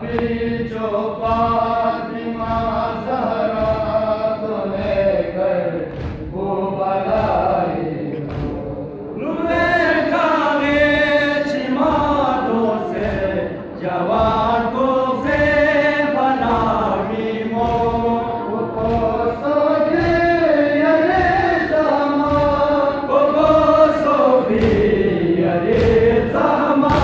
पीछो फातिमा ज़हरा को लेकर वो बलाई नूरे खावे चिमादों से जवान को से बनावी मो को सोफी अरे जमा को सोफी अरे जमा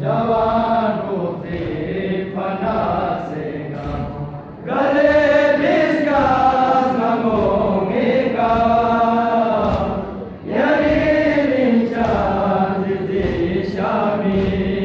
जवानों से फना से गले बिस्का समोगे का यही चांद से शामी